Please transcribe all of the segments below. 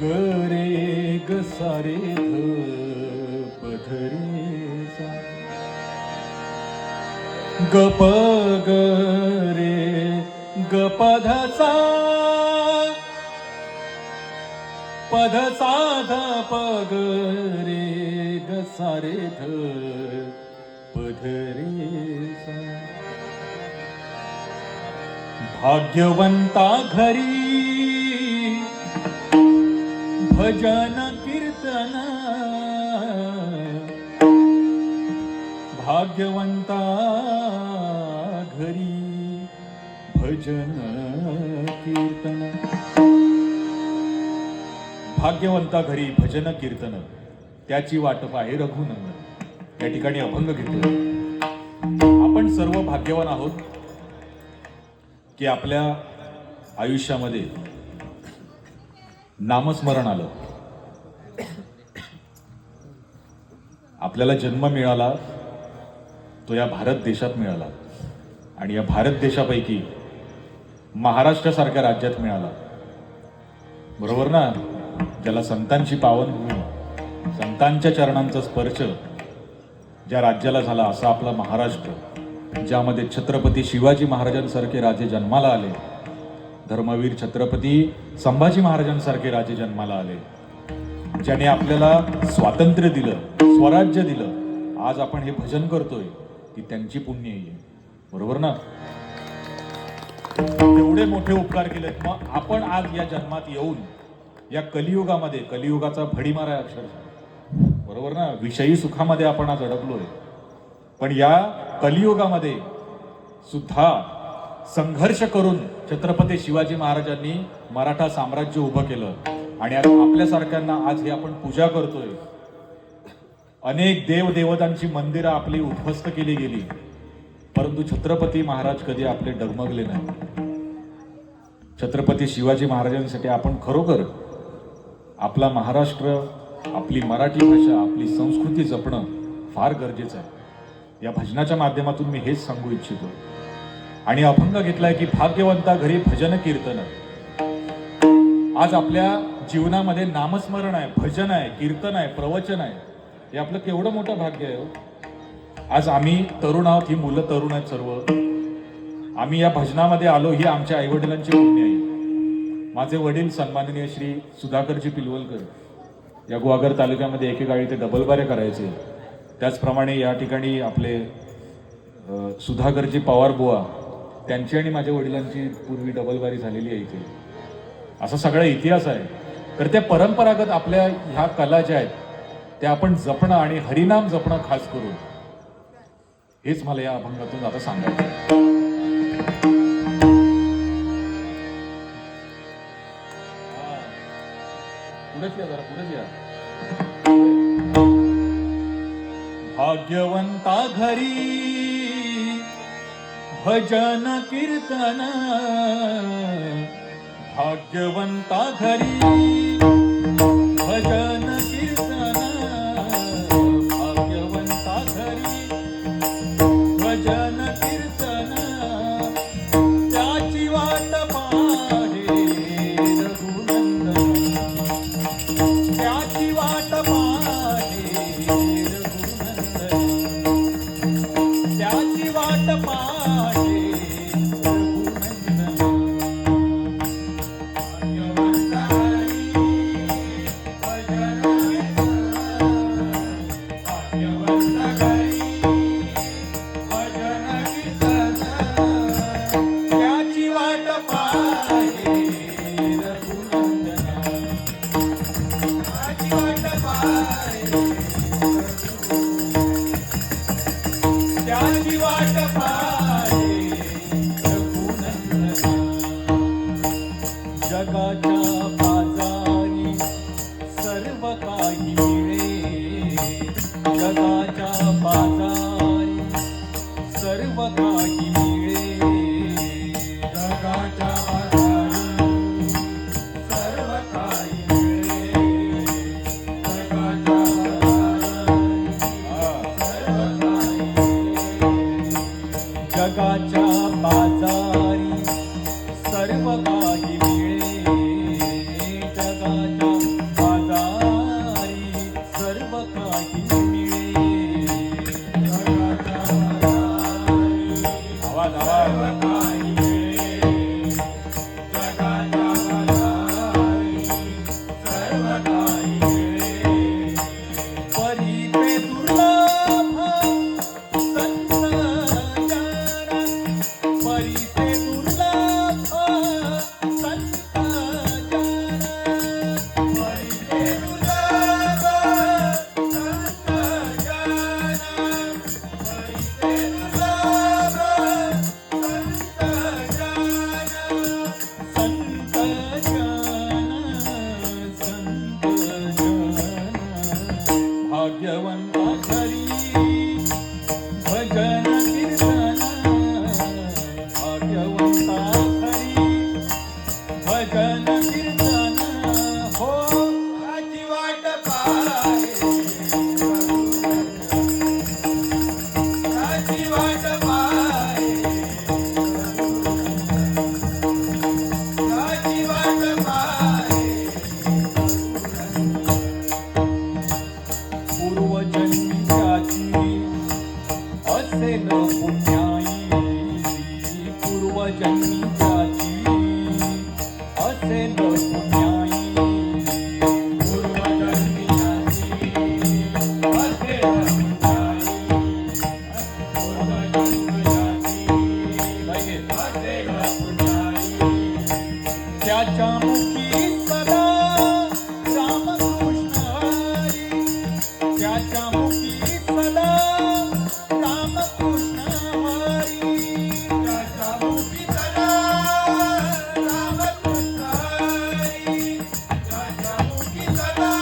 ग रे ग सारे ध पधरे सा ग प ग रे ग पध सा पध सा ध प ग रे ग सारे ध पधरे सा भाग्यवंता घरी भजन कीर्तन भाग्यवंता घरी भजन कीर्तन भाग्यवंता घरी भजन कीर्तन त्याची वाटप आहे रघुनंदन. या ठिकाणी अभंग घेतला. आपण सर्व भाग्यवान आहोत की आपल्या आयुष्यामध्ये नामस्मरण आलं. आपल्याला जन्म मिळाला तो या भारत देशात मिळाला आणि या भारत देशापैकी महाराष्ट्रासारख्या राज्यात मिळाला. बरोबर ना? ज्याला संतांची पावनभूमी, संतांच्या चरणांचा स्पर्श ज्या राज्याला झाला असा आपला महाराष्ट्र, ज्यामध्ये छत्रपती शिवाजी महाराजांसारखे राजे जन्माला आले, धर्मवीर छत्रपती संभाजी महाराजांसारखे राजे जन्माला आले, ज्याने आपल्याला स्वातंत्र्य दिलं, स्वराज्य दिलं. आज आपण हे भजन करतोय ती त्यांची पुण्य आहे. बरोबर ना? एवढे मोठे उपकार केलेत. मग आपण आज या जन्मात येऊन या कलियुगामध्ये, कलियुगाचा भडीमार आहे अक्षरशः, बरोबर ना? विषयी सुखामध्ये आपण आज अडकलोय. पण या कलियुगामध्ये सुद्धा संघर्ष करून छत्रपती शिवाजी महाराजांनी मराठा साम्राज्य उभं केलं आणि आज आपल्यासारख्यांना आज हे आपण पूजा करतोय. अनेक देवदेवतांची मंदिरं आपली उद्ध्वस्त केली गेली, परंतु छत्रपती महाराज कधी आपले डगमगले नाही. छत्रपती शिवाजी महाराजांसाठी आपण खरोखर आपला महाराष्ट्र, आपली मराठी भाषा, आपली संस्कृती जपणं फार गरजेचं आहे. या भजनाच्या माध्यमातून मी हेच सांगू इच्छितो. आणि अभंग घेतलाय की भाग्यवंता घरी भजन कीर्तन. आज आपल्या जीवनामध्ये नामस्मरण आहे, भजन आहे, कीर्तन आहे, प्रवचन आहे. हे आपलं केवढं मोठं भाग्य आहे. आज आम्ही तरुण आहोत, ही मुलं तरुण आहेत सर्व. आम्ही या भजनामध्ये आलो ही आमच्या आईवडिलांची पुण्य आहे. माझे वडील सन्माननीय श्री सुधाकरजी पिलवलकर या गुहागर तालुक्यामध्ये एकेकाळी ते डबलबारे करायचे. त्याचप्रमाणे या ठिकाणी आपले सुधाकरजी पवार बुवा, त्यांची आणि माझ्या वडिलांची पूर्वी डबलबारी झालेली आहे इथे. असा सगळा इतिहास आहे. तर त्या परंपरागत आपल्या ह्या कला ज्या आहेत त्या आपण जपणं आणि हरिनाम जपणं खास करून, हेच मला या अभंगातून आता सांगायचं. पुढेच या, जरा पुढेच या. भाग्यवंता घरी भजन कीर्तन भाग्यवंता घरी भजन कीर्तन भाग्यवंता घरी भजन कीर्तन त्याची वाट पाहे रघुनंदन त्याची वाट पाहे रघुनंदन त्याची वाट पाहे जगाच्या बाजारी सर्व काही मिळे जगाच्या बाजारी सर्व काही मिळे जगाच्या बाजारी सर्व काही मिळे जगाच्या बाजारी सर्व काही मिळे जगाच्या त्याच्या मुखी सदा रामकृष्ण हरी, त्याच्या मुखी सदा रामकृष्ण हरी, त्याच्या मुखी सदा रामकृष्ण हरी, त्याच्या मुखी सदा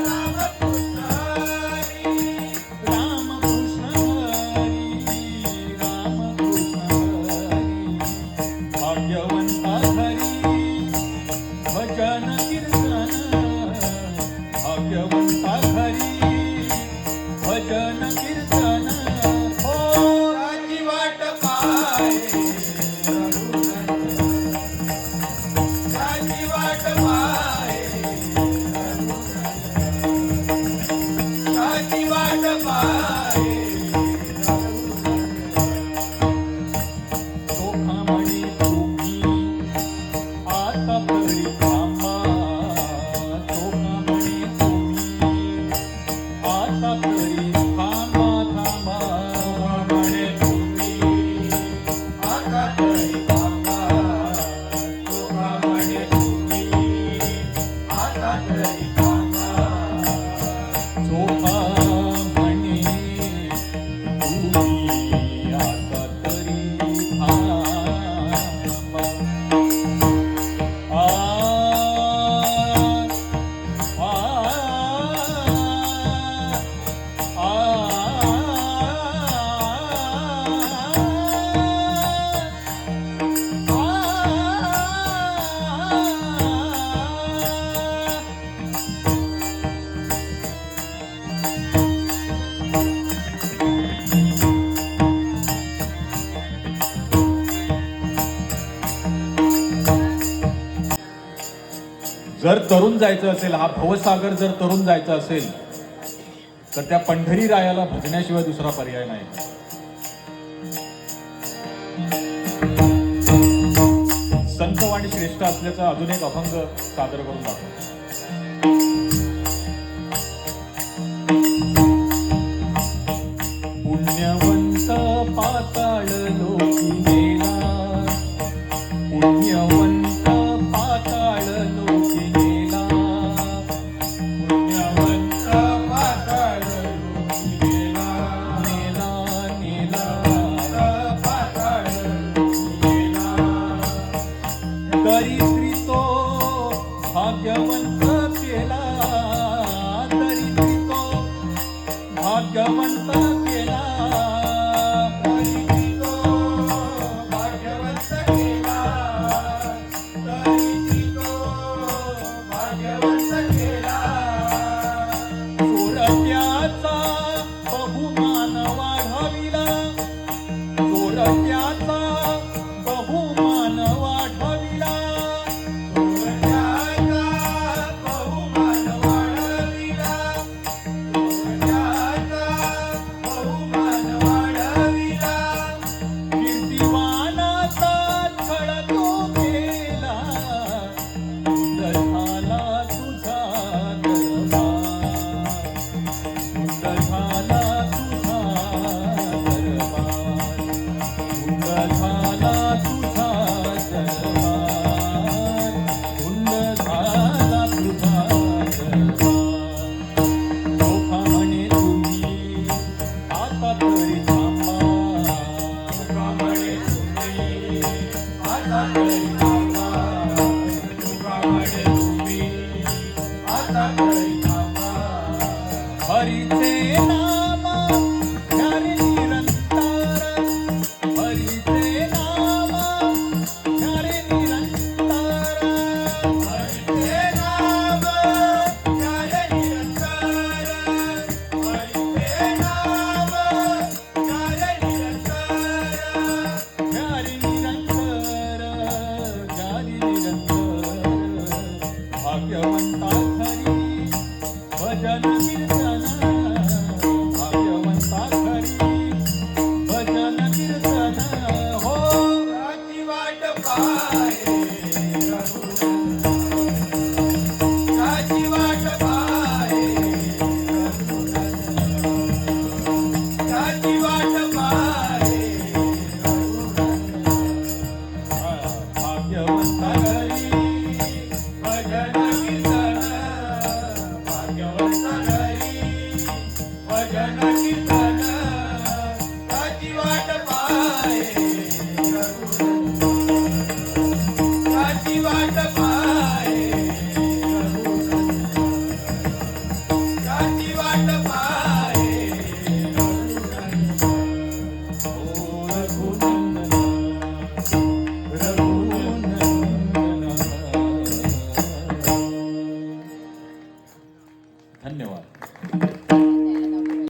रामकृष्ण हरी, रामकृष्ण हरी, रामकृष्ण हरी. भाग्यवंता भजन कीर्तन, भाग्यवंता घरी भजन कीर्तन. हो राजी वाट पाहे राजी वाट पाहे राजी वाट पाहे. सोखामणी तुम्ही आता तरी थांबा, सोखामणी तुम्ही आता तरी थांबा थांबा, सोखामणी तुम्ही आता तरी थांबा, सोखामणी तुम्ही आता तरी थांबा, सोखामणी तुम्ही आता तरी थांबा. जर तरुण जायचं असेल, हा भवसागर जर तरुण जायचा असेल, तर त्या पंढरी रायाला भजण्याशिवाय दुसरा पर्याय नाही. संतवाणी श्रेष्ठ असल्याचा अजून एक अभंग सादर करून दाखवतो. पुण्यवंत पाताळ लोकी गेला, पुण्यवंत पाताळ लोकी गेला, पुण्यवंत पाताळ लोकी गेला, नेला नेला पाताळ लोकी गेला. दरिद्री तो भाग्यवंत केला, दरिद्री तो भाग्यवंत केला, दरिद्री तो भाग्यवंत केला, दरिद्री तो भाग्यवंत केला. चोरट्याचा बहुमान वाढविला, चोरट्याचा बहुमान वाढविला, चोरट्याचा बहुमान वाढविला, चोरट्याचा बहुमान वाढविला. कीर्तिवानाचा छळ तो केला, कुंड झाला तुझा दरबार, कुंड झाला तुझा दरबार, कुंड झाला तुझा दरबार, कुंड झाला तुझा दरबार. सोखामणी तुम्ही आता तरी थांबा, सोखामणी तुम्ही आता तरी थांबा, सोखामणी